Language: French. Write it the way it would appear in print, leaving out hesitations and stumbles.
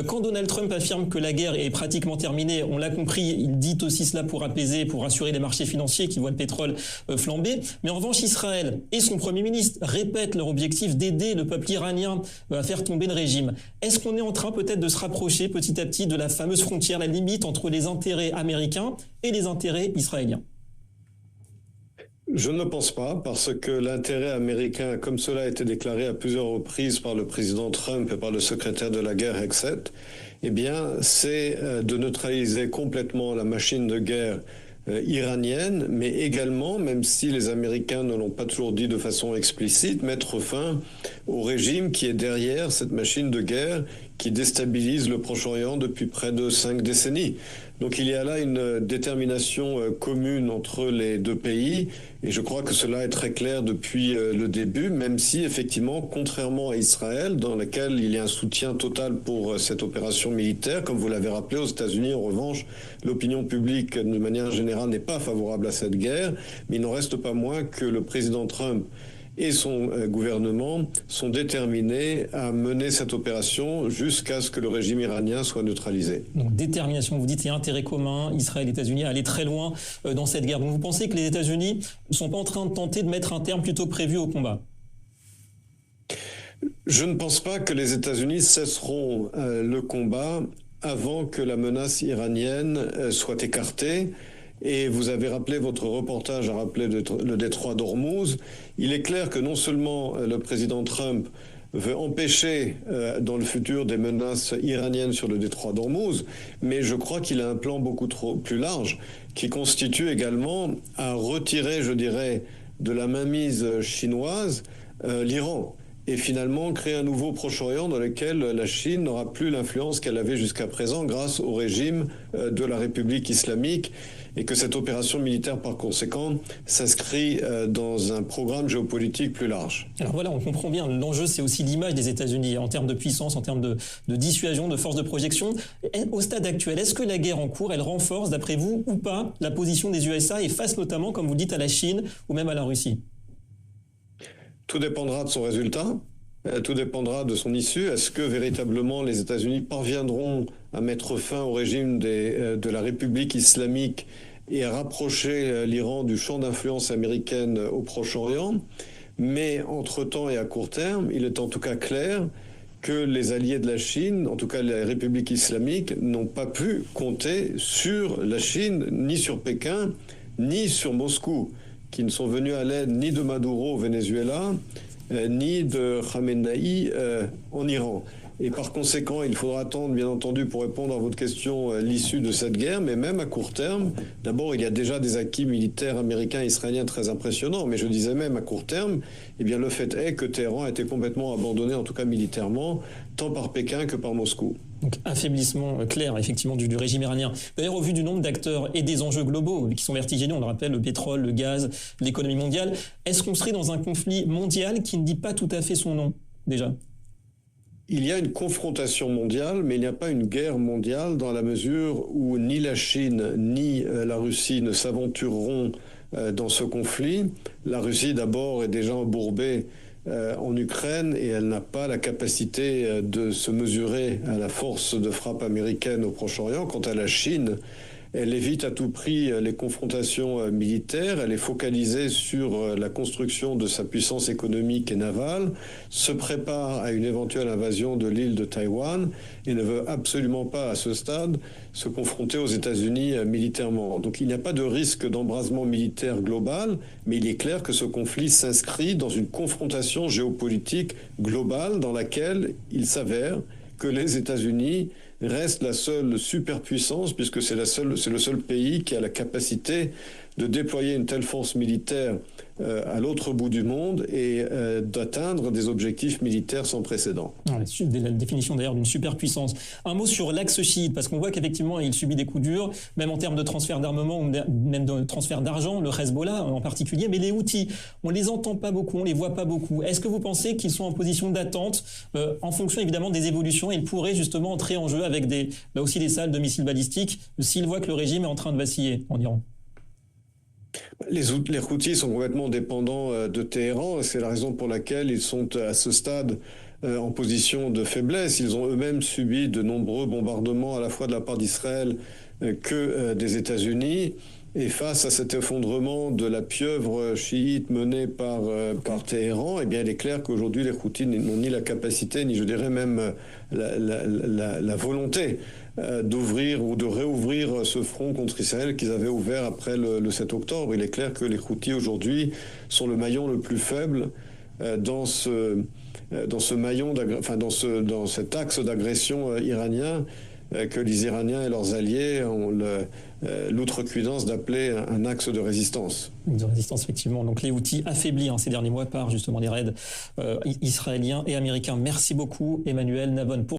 Quand Donald Trump affirme que la guerre est pratiquement terminée, on l'a compris, il dit aussi cela pour apaiser, pour rassurer les marchés financiers qui voient le pétrole flamber. Mais en revanche, Israël et son Premier ministre répètent leur objectif d'aider le peuple iranien à faire tomber le régime. Est-ce qu'on est en train peut-être de se rapprocher petit à petit de la fameuse frontière, la limite entre les intérêts américains et les intérêts israéliens? Je ne pense pas, parce que l'intérêt américain, comme cela a été déclaré à plusieurs reprises par le président Trump et par le secrétaire de la guerre Hegseth, eh bien, c'est de neutraliser complètement la machine de guerre iranienne, mais également, même si les Américains ne l'ont pas toujours dit de façon explicite, mettre fin au régime qui est derrière cette machine de guerre qui déstabilise le Proche-Orient depuis près de 5 décennies. Donc il y a là une détermination commune entre les deux pays, et je crois que cela est très clair depuis le début, même si effectivement, contrairement à Israël, dans laquelle il y a un soutien total pour cette opération militaire, comme vous l'avez rappelé, aux États-Unis, en revanche, l'opinion publique, de manière générale, n'est pas favorable à cette guerre, mais il n'en reste pas moins que le président Trump et son gouvernement sont déterminés à mener cette opération jusqu'à ce que le régime iranien soit neutralisé. Donc détermination, vous dites, et intérêt commun, Israël et États-Unis, à aller très loin dans cette guerre. Donc vous pensez que les États-Unis ne sont pas en train de tenter de mettre un terme plutôt prévu au combat? Je ne pense pas que les États-Unis cesseront le combat avant que la menace iranienne soit écartée. Et vous avez rappelé, votre reportage a rappelé le détroit d'Ormuz. Il est clair que non seulement le président Trump veut empêcher dans le futur des menaces iraniennes sur le détroit d'Ormuz, mais je crois qu'il a un plan beaucoup plus large qui constitue également à retirer, je dirais, de la mainmise chinoise l'Iran, et finalement créer un nouveau Proche-Orient dans lequel la Chine n'aura plus l'influence qu'elle avait jusqu'à présent grâce au régime de la République islamique, et que cette opération militaire, par conséquent, s'inscrit dans un programme géopolitique plus large. Alors voilà, on comprend bien, l'enjeu, c'est aussi l'image des États-Unis en termes de puissance, en termes de dissuasion, de force de projection. Au stade actuel, est-ce que la guerre en cours, elle renforce, d'après vous, ou pas, la position des USA et face notamment, comme vous dites, à la Chine ou même à la Russie? Tout dépendra de son résultat, tout dépendra de son issue. Est-ce que véritablement les États-Unis parviendront à mettre fin au régime de la République islamique et à rapprocher l'Iran du champ d'influence américaine au Proche-Orient? Mais entre-temps et à court terme, il est en tout cas clair que les alliés de la Chine, en tout cas la République islamique, n'ont pas pu compter sur la Chine, ni sur Pékin, ni sur Moscou, qui ne sont venus à l'aide ni de Maduro au Venezuela, ni de Khamenei en Iran. Et par conséquent, il faudra attendre, bien entendu, pour répondre à votre question, l'issue de cette guerre, mais même à court terme. D'abord, il y a déjà des acquis militaires américains et israéliens très impressionnants, mais je disais même à court terme, eh bien, le fait est que Téhéran a été complètement abandonné, en tout cas militairement, tant par Pékin que par Moscou. Donc affaiblissement clair effectivement du régime iranien. D'ailleurs, au vu du nombre d'acteurs et des enjeux globaux qui sont vertigineux, on le rappelle, le pétrole, le gaz, l'économie mondiale, est-ce qu'on serait dans un conflit mondial qui ne dit pas tout à fait son nom déjà? Il y a une confrontation mondiale, mais il n'y a pas une guerre mondiale dans la mesure où ni la Chine ni la Russie ne s'aventureront dans ce conflit. La Russie d'abord est déjà embourbée en Ukraine et elle n'a pas la capacité de se mesurer à la force de frappe américaine au Proche-Orient. Quant à la Chine, elle évite à tout prix les confrontations militaires, elle est focalisée sur la construction de sa puissance économique et navale, se prépare à une éventuelle invasion de l'île de Taïwan et ne veut absolument pas à ce stade se confronter aux États-Unis militairement. Donc il n'y a pas de risque d'embrasement militaire global, mais il est clair que ce conflit s'inscrit dans une confrontation géopolitique globale dans laquelle il s'avère que les États-Unis reste la seule superpuissance, puisque c'est le seul pays qui a la capacité de déployer une telle force militaire à l'autre bout du monde et d'atteindre des objectifs militaires sans précédent. La définition d'ailleurs d'une superpuissance. Un mot sur l'axe chiite, parce qu'on voit qu'effectivement il subit des coups durs, même en termes de transfert d'armement ou même de transfert d'argent, le Hezbollah en particulier, mais les Houthis, on les entend pas beaucoup, on les voit pas beaucoup. Est-ce que vous pensez qu'ils sont en position d'attente en fonction évidemment des évolutions et ils pourraient justement entrer en jeu avec aussi des salles de missiles balistiques s'ils voient que le régime est en train de vaciller en Iran? Les Houthis sont complètement dépendants de Téhéran. C'est la raison pour laquelle ils sont à ce stade en position de faiblesse. Ils ont eux-mêmes subi de nombreux bombardements à la fois de la part d'Israël que des États-Unis. Et face à cet effondrement de la pieuvre chiite menée par Téhéran, eh bien, il est clair qu'aujourd'hui, les Houthis n'ont ni la capacité, ni je dirais même la volonté d'ouvrir ou de réouvrir ce front contre Israël qu'ils avaient ouvert après le 7 octobre. Il est clair que les Houthis aujourd'hui sont le maillon le plus faible dans cet axe d'agression iranien que les Iraniens et leurs alliés ont l'outrecuidance d'appeler un axe de résistance. De résistance, effectivement. Donc les Houthis affaiblis ces derniers mois par justement les raids israéliens et américains. Merci beaucoup, Emmanuel Navon.